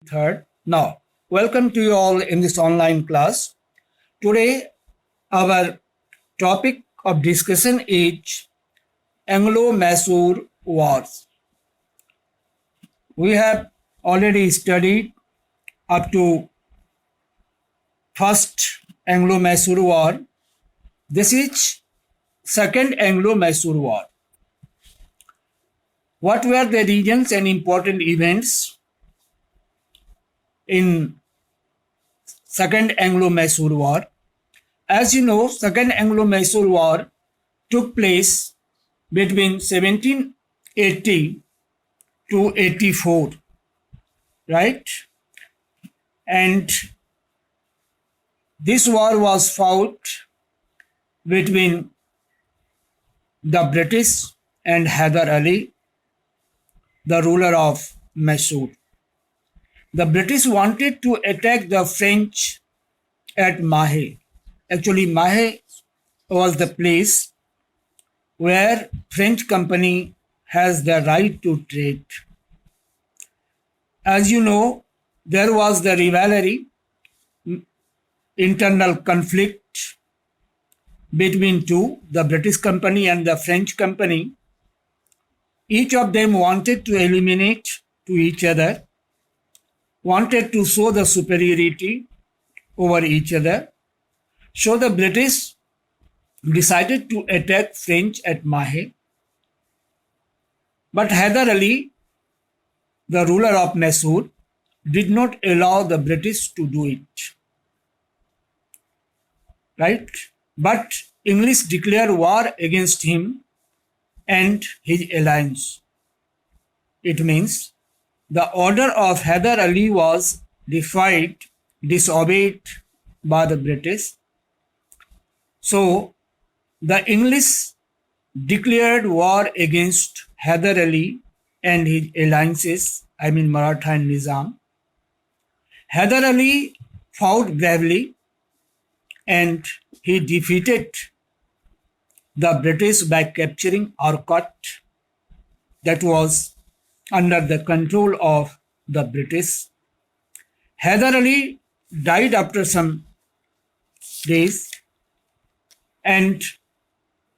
Third. Now, welcome to you all in this online class. Today, our topic of discussion is Anglo-Mysore Wars. We have already studied up to first Anglo-Mysore War. This is second Anglo-Mysore War. What were the regions and important events in Second Anglo-Mysore War? As you know, Second Anglo-Mysore War took place between 1780 to 84, right? And this war was fought between the British and Hyder Ali, the ruler of Mysore. The British wanted to attack the French at Mahe. Actually, Mahe was the place where French company has the right to trade. As you know, there was the rivalry, internal conflict between the British company and the French company. Each of them wanted to eliminate to each other, wanted to show the superiority over each other. So the British decided to attack French at Mahe. But Hyder Ali, the ruler of Mysore, did not allow the British to do it. Right? But English declared war against him and his alliance. It means the order of Hyder Ali was defied, disobeyed by the British. So the English declared war against Hyder Ali and his alliances, Maratha and Nizam. Hyder Ali fought bravely and he defeated the British by capturing Arcot, that was under the control of the British. Hyder Ali died after some days and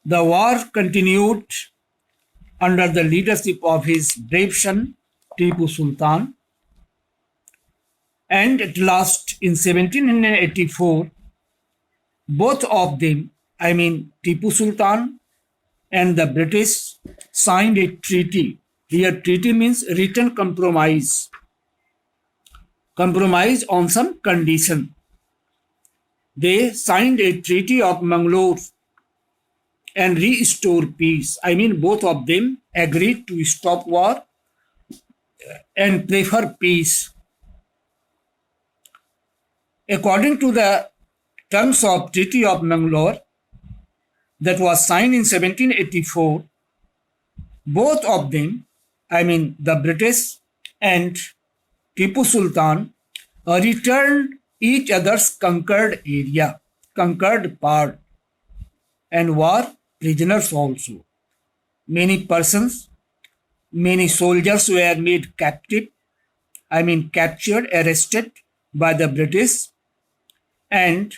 the war continued under the leadership of his brave son Tipu Sultan. And at last in 1784, both of them, Tipu Sultan and the British, signed a treaty. Here treaty means written compromise. Compromise on some condition. They signed a treaty of Mangalore and restore peace. Both of them agreed to stop war and prefer peace. According to the terms of Treaty of Mangalore that was signed in 1784, both of them, the British and Tipu Sultan, returned each other's conquered area, conquered part, and were prisoners also. Many persons, many soldiers were made captive, captured, arrested by the British, and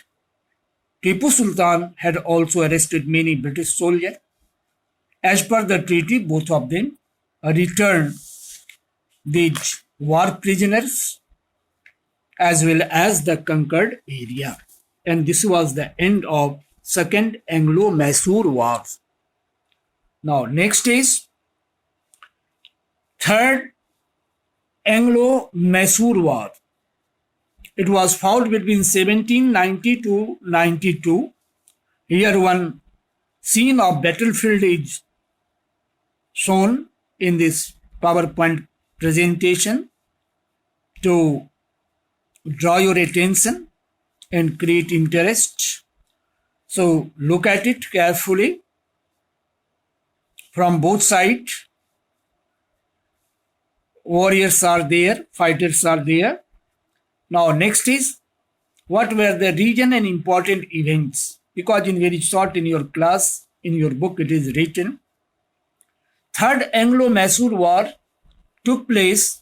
Tipu Sultan had also arrested many British soldiers. As per the treaty, both of them returned these war prisoners as well as the conquered area. And this was the end of Second Anglo-Mysore War. Now, next is Third Anglo-Mysore War. It was fought between 1790 to 92. Here one scene of battlefield is shown in this PowerPoint presentation to draw your attention and create interest. So look at it carefully from both sides. Warriors are there, fighters are there. Now next is what were the region and important events, because in very short in your class, in your book it is written. Third Anglo-Mysore War took place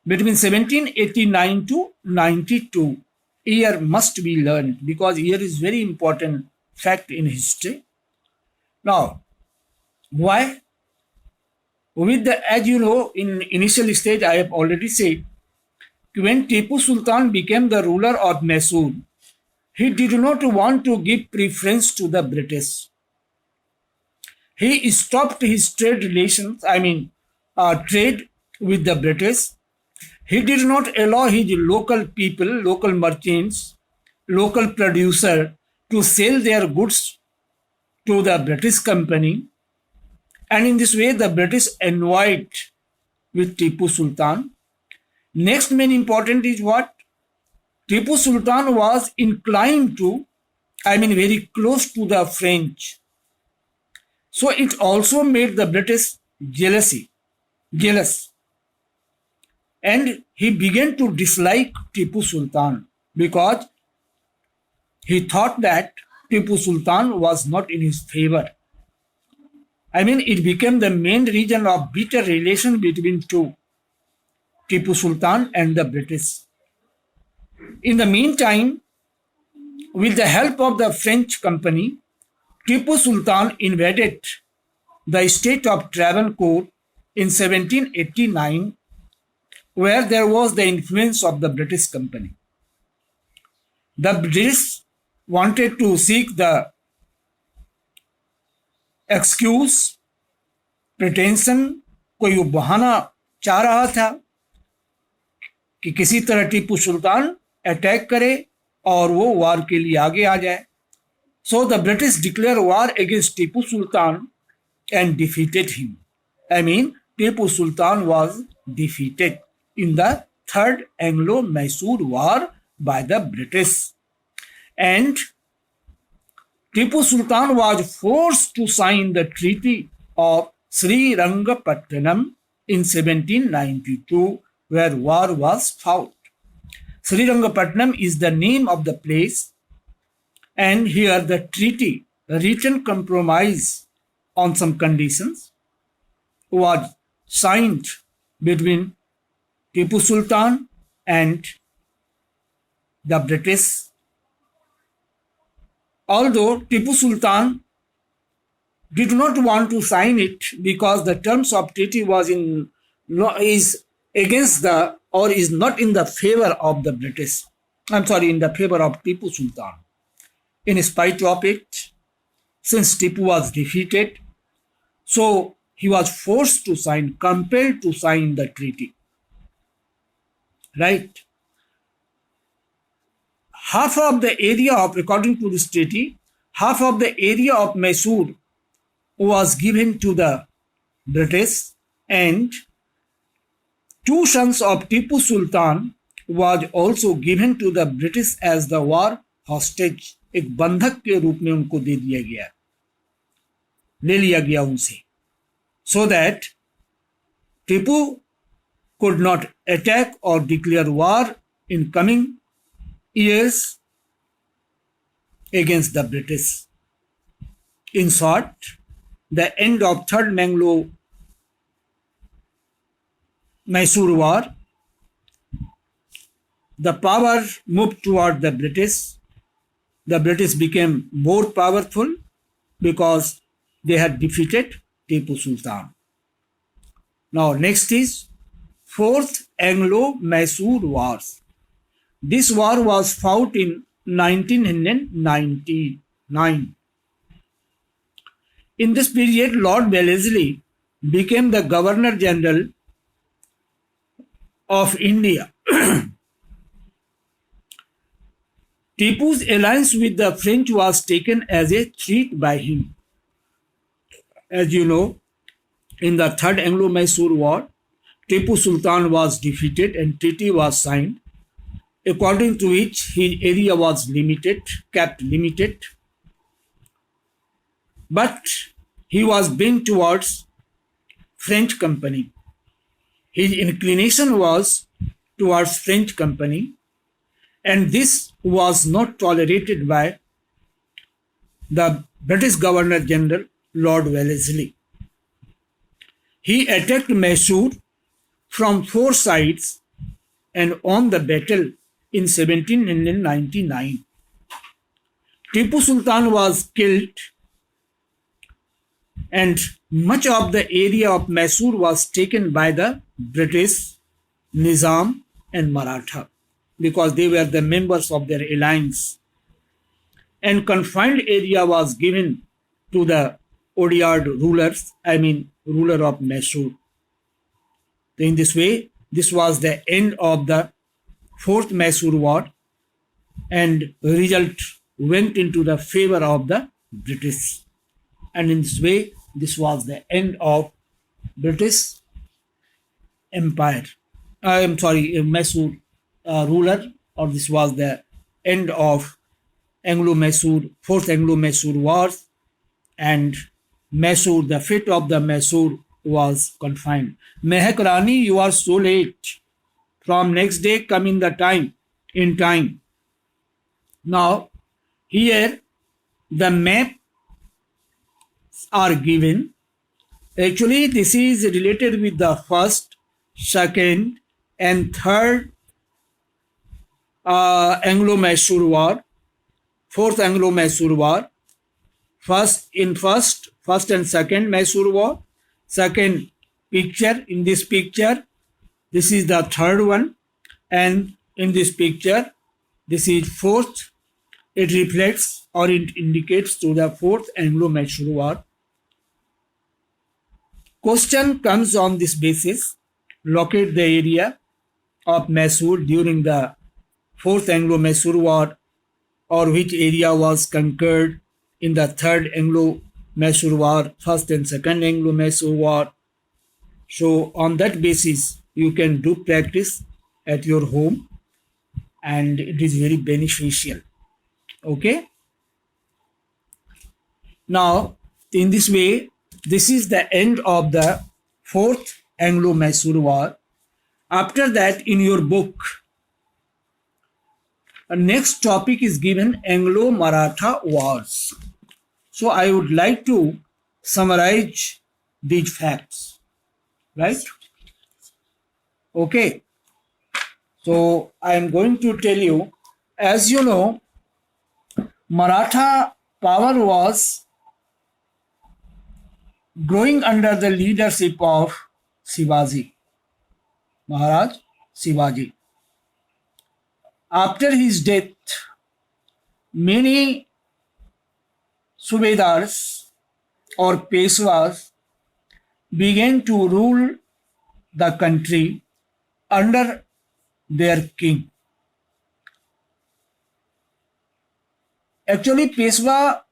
between 1789 to 92. Year must be learned because year is very important fact in history. Now, why? With the, as you know, in initial stage, I have already said, when Tipu Sultan became the ruler of Mysore, he did not want to give preference to the British. He stopped his trade relations, trade with the British. He did not allow his local people, local merchants, local producer to sell their goods to the British company. And in this way, the British annoyed with Tipu Sultan. Next main important is what? Tipu Sultan was inclined to, very close to the French. So it also made the British jealous. And he began to dislike Tipu Sultan because he thought that Tipu Sultan was not in his favor. It became the main reason of bitter relation between Tipu Sultan and the British. In the meantime, with the help of the French company, Tipu Sultan invaded the state of Travancore in 1789, where there was the influence of the British company. The British wanted to seek the excuse, pretension, कोई बहाना चाह रहा था कि किसी तरह Tipu Sultan attack करे और वो वार के लिए आगे आ जाए. So the British declared war against Tipu Sultan and defeated him. Tipu Sultan was defeated in the Third Anglo-Mysore War by the British. And Tipu Sultan was forced to sign the Treaty of Srirangapatnam in 1792, where war was fought. Srirangapatnam is the name of the place, and here the treaty, the written compromise on some conditions, was signed between Tipu Sultan and the British. Although Tipu Sultan did not want to sign it because the terms of treaty is against the, or is not in the favor of the British. In the favor of Tipu Sultan. In spite of it, since Tipu was defeated, so he was forced to sign, compelled to sign the treaty. Right? Half of the area of, according to this treaty, half of the area of Mysore was given to the British, and 2 sons of Tipu Sultan was also given to the British as the war hostage. एक बंधक के रूप में उनको दे दिया गया, ले लिया गया उनसे, so that Tipu could not attack or declare war in coming years against the British. In short, the end of Third Anglo-Mysore War, the power moved toward the British. The British became more powerful because they had defeated Tipu Sultan. Now next is Fourth Anglo-Mysore Wars. This war was fought in 1999. In this period, Lord Wellesley became the Governor General of India. Tipu's alliance with the French was taken as a threat by him. As you know, in the Third Anglo-Mysore War, Tipu Sultan was defeated and treaty was signed, according to which his area was kept limited. But he was bent towards French company. His inclination was towards French company, and this was not tolerated by the British Governor General Lord Wellesley. He attacked Mysore from 4 sides and won the battle in 1799. Tipu Sultan was killed and much of the area of Mysore was taken by the British, Nizam and Maratha because they were the members of their alliance. And confined area was given to the Odeiyar rulers, ruler of Mysore. In this way, this was the end of the Fourth Mysore War and result went into the favor of the British. And in this way, this was the end of British Empire. Mysore ruler, or this was the end of Fourth Anglo-Mysore Wars, and Mysore, the fate of the Mysore was confined. Mehak Rani, you are so late. From next day come in time. Now, here the maps are given. Actually, this is related with the first, second, and third Anglo-Mysore War, Fourth Anglo-Mysore War, first and second Mysore War, second picture. In this picture, this is the third one, and in this picture, this is fourth. It reflects or it indicates to the Fourth Anglo-Mysore War. Question comes on this basis. Locate the area of Mysore during the Fourth Anglo-Mysore War, or which area was conquered in the Third Anglo-Mysore War, First and Second Anglo-Mysore War. So on that basis, you can do practice at your home and it is very beneficial. Okay. Now, in this way, this is the end of the Fourth Anglo-Mysore War. After that, in your book, next topic is given Anglo-Maratha Wars. So I would like to summarize these facts, right? Okay. So I am going to tell you, as you know, Maratha power was growing under the leadership of Shivaji, Maharaj Shivaji. After his death, many Subedars or Peshwas began to rule the country under their king. Actually, Peshwa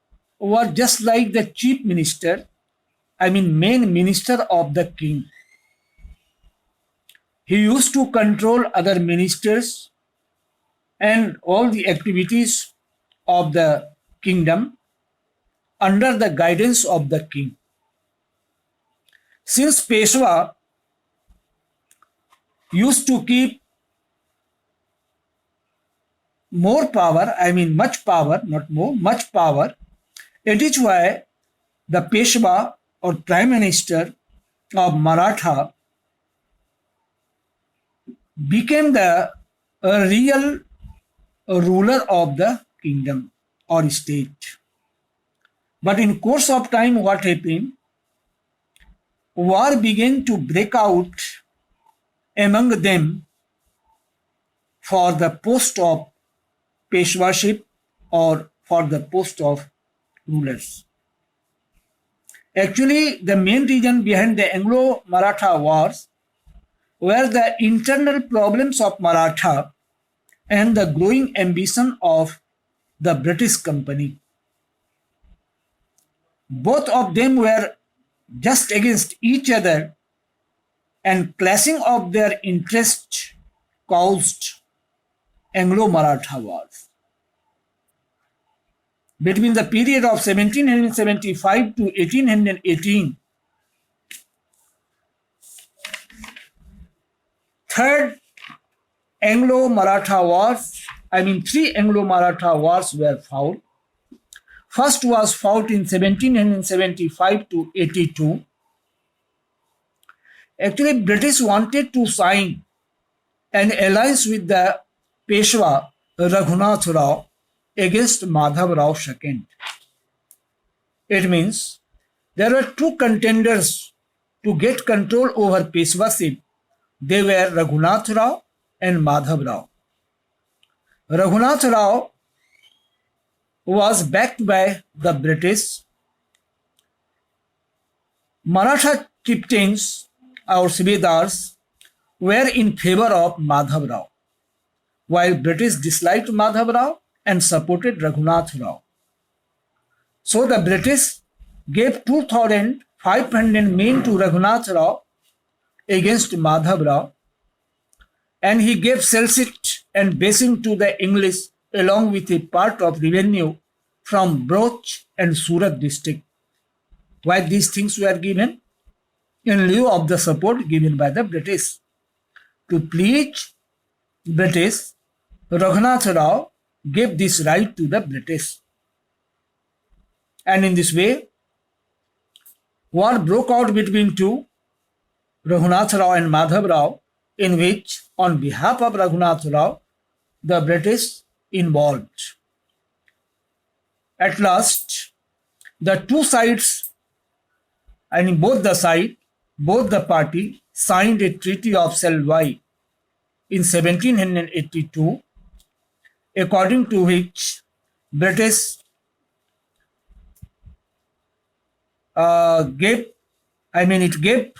were just like the chief minister, main minister of the king. He used to control other ministers and all the activities of the kingdom under the guidance of the king. Since Peshwa used to keep more power, much power, not more, much power, it is why the Peshwa or Prime Minister of Maratha became the real ruler of the kingdom or state. But in course of time, what happened? War began to break out among them for the post of Peshwaship or for the post of rulers. Actually, the main reason behind the Anglo-Maratha wars were the internal problems of Maratha and the growing ambition of the British Company. Both of them were just against each other, and clashing of their interests caused Anglo-Maratha wars. Between the period of 1775 to 1818, third Anglo-Maratha wars, three Anglo-Maratha wars were fought. First was fought in 1775 to 82. Actually, British wanted to sign an alliance with the Peshwa Raghunath Rao against Madhav Rao II. It means there were two contenders to get control over Peshwaship. They were Raghunath Rao and Madhav Rao. Raghunath Rao was backed by the British. Maratha chieftains or Subedars were in favor of Madhav Rao, while British disliked Madhav Rao and supported Raghunath Rao. So the British gave 2,500 men to Raghunath Rao against Madhav Rao, and he gave Selsit and Basing to the English along with a part of revenue from Broch and Surat district. Why these things were given? In lieu of the support given by the British. To please British, Raghunath Rao gave this right to the British. And in this way, war broke out between two, Raghunath Rao and Madhav Rao, in which, on behalf of Raghunath Rao, the British involved. At last, the two sides, both the party signed a Treaty of Selvai in 1782, according to which British gave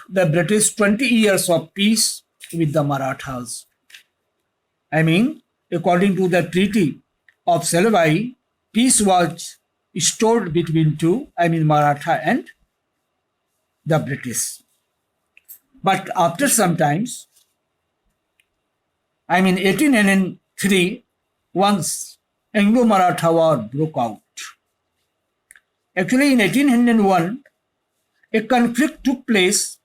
the British 20 years of peace with the Marathas. According to the Treaty of Selvai, peace was restored between two, Maratha and the British. But after some times, 1803, once Anglo-Maratha War broke out. Actually, in 1801, a conflict took place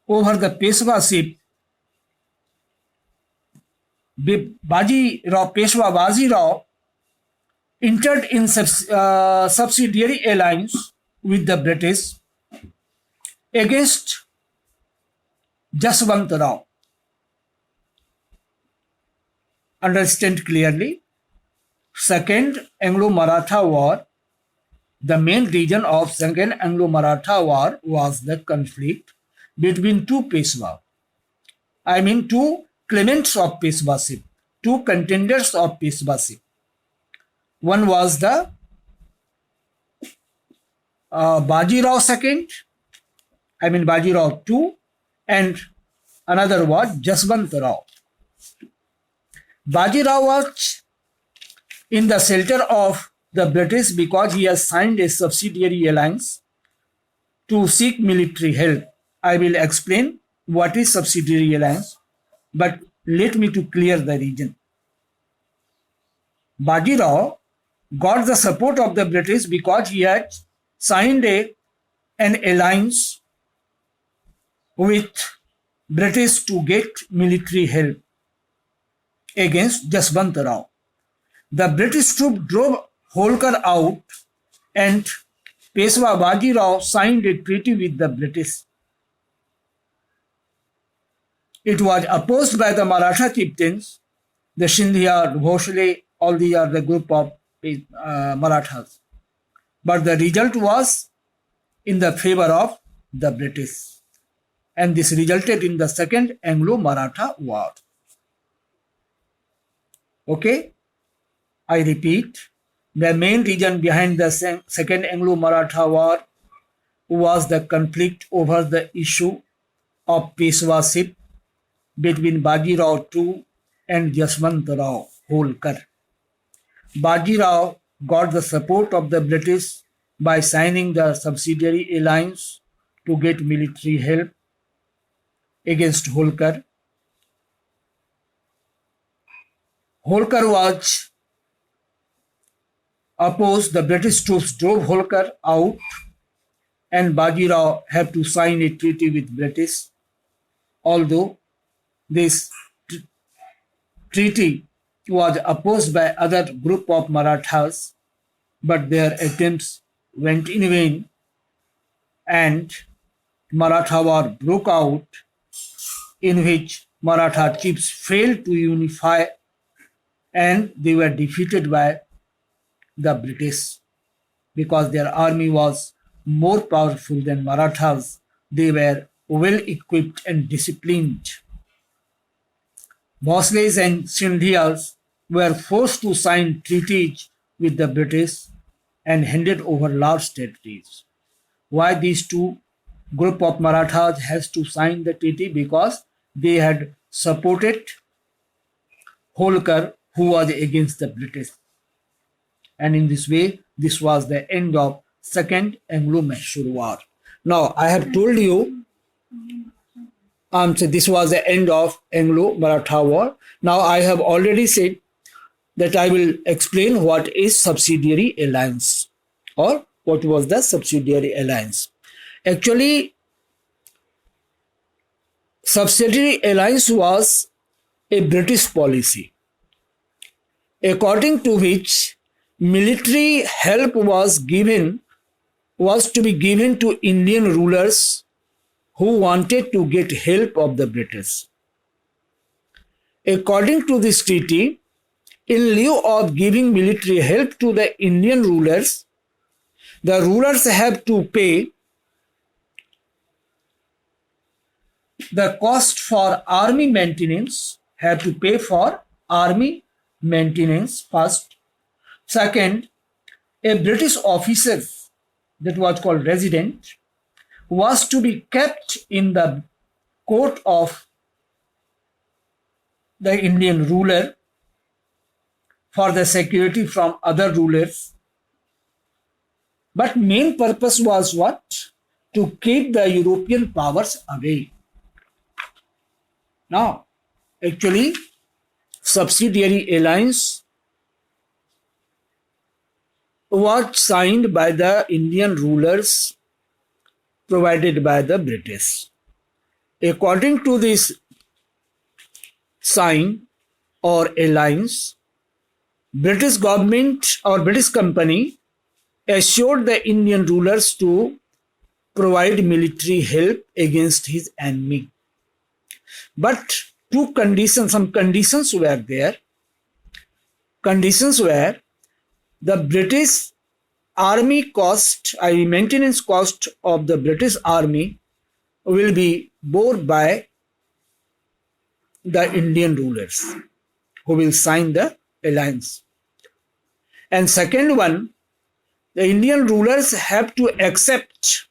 over the Peshwaship. Peshwa Baji Rao entered in subsidiary alliance with the British against Jaswant Rao. Understand clearly, Second Anglo-Maratha War, the main reason of Second Anglo-Maratha War was the conflict between two Peshwa. Two claimants of Peshwaship, two contenders of Peshwaship. One was the Baji Rao II, Baji Rao II, and another was Jaswant Rao. Baji Rao was in the shelter of the British because he has signed a subsidiary alliance to seek military help. I will explain what is subsidiary alliance, but let me to clear the region. Baji Rao got the support of the British because he had signed an alliance with British to get military help against Jaswant Rao. The British troops drove Holkar out and Peshwa Baji Rao signed a treaty with the British. It was opposed by the Maratha chieftains, the Sindhya, Bhosle, all these are the group of Marathas. But the result was in the favor of the British. And this resulted in the Second Anglo-Maratha War. Okay? I repeat, the main reason behind the Second Anglo-Maratha War was the conflict over the issue of Peshwaship between Baji Rao II and Jaswant Rao Holkar. Baji Rao got the support of the British by signing the subsidiary alliance to get military help against Holkar. Holkar was opposed, the British troops drove Holkar out, and Baji Rao had to sign a treaty with British. Although this treaty was opposed by other group of Marathas, but their attempts went in vain, and Maratha War broke out, in which Maratha chiefs failed to unify and they were defeated by the British because their army was more powerful than Marathas. They were well equipped and disciplined. Bhosles and Sindhias were forced to sign treaties with the British and handed over large territories. Why these two group of Marathas has to sign the treaty? Because they had supported Holkar, who was against the British. And in this way, this was the end of Second Anglo-Mysore War. Now, I have told you, so this was the end of Anglo-Maratha War. Now, I have already said that I will explain what is subsidiary alliance or what was the subsidiary alliance. Actually, subsidiary alliance was a British policy according to which military help was to be given to Indian rulers who wanted to get help of the British. According to this treaty, in lieu of giving military help to the Indian rulers, the rulers have to pay the cost for army maintenance, have to pay for army maintenance first. Second, a British officer that was called resident was to be kept in the court of the Indian ruler for the security from other rulers. But main purpose was what? To keep the European powers away. Now, actually, subsidiary alliance was signed by the Indian rulers provided by the British. According to this sign or alliance, British government or British company assured the Indian rulers to provide military help against his enemy. But some conditions were there. Conditions were the British army cost, maintenance cost of the British army will be borne by the Indian rulers who will sign the alliance. And second one, the Indian rulers have to accept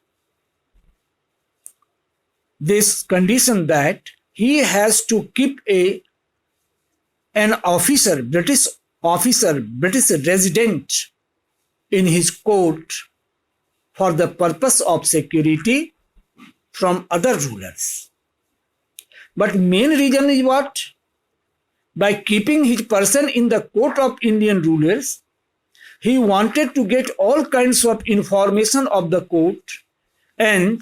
this condition that he has to keep an officer, British resident in his court for the purpose of security from other rulers. But main reason is what? By keeping his person in the court of Indian rulers, he wanted to get all kinds of information of the court and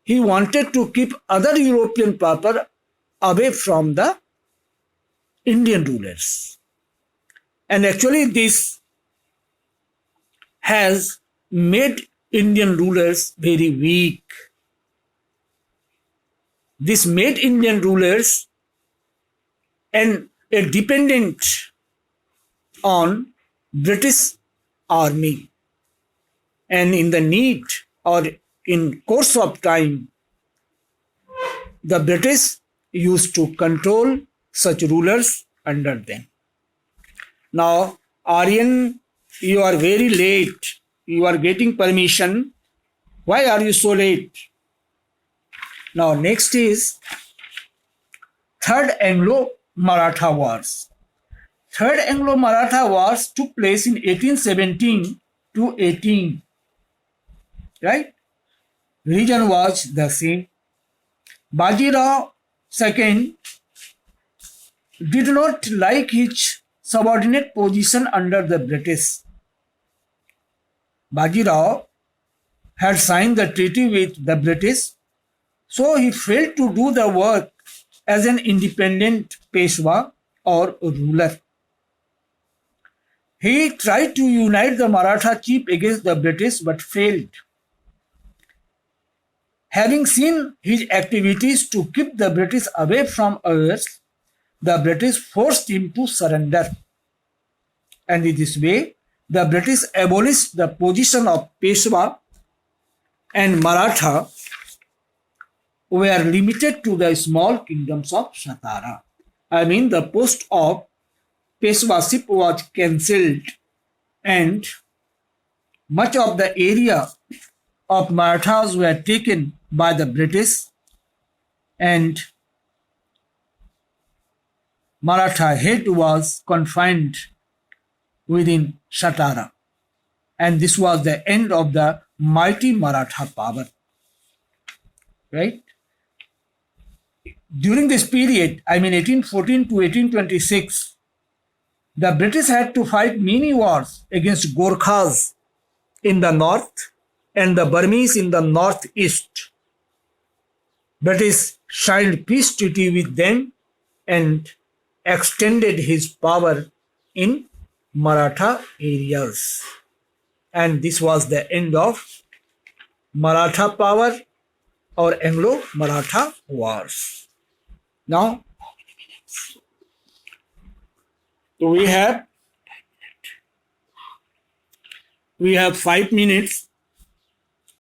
he wanted to keep other European power away from the Indian rulers. And actually this has made Indian rulers very weak. This made Indian rulers dependent on British army. And in the need or in course of time, the British used to control such rulers under them. Now, Aryan, you are very late. You are getting permission. Why are you so late? Now, next is Third Anglo-Maratha Wars. Third Anglo-Maratha Wars took place in 1817 to 18. Right? Region was the same. Bajirao II did not like his subordinate position under the British. Bajirao had signed the treaty with the British, so he failed to do the work as an independent Peshwa or ruler. He tried to unite the Maratha chief against the British but failed. Having seen his activities to keep the British away from ours, the British forced him to surrender. And in this way, the British abolished the position of Peshwa, and Maratha were limited to the small kingdoms of Satara. I mean, the post of Peshwaship was cancelled, and much of the area of Marathas were taken by the British, and Maratha head was confined within Satara. And this was the end of the mighty Maratha power. Right? During this period, I mean 1814 to 1826, the British had to fight many wars against Gorkhas in the north and the Burmese in the northeast. British signed peace treaty with them and extended his power in Maratha areas. And this was the end of Maratha power or Anglo-Maratha wars. Now, we have 5 minutes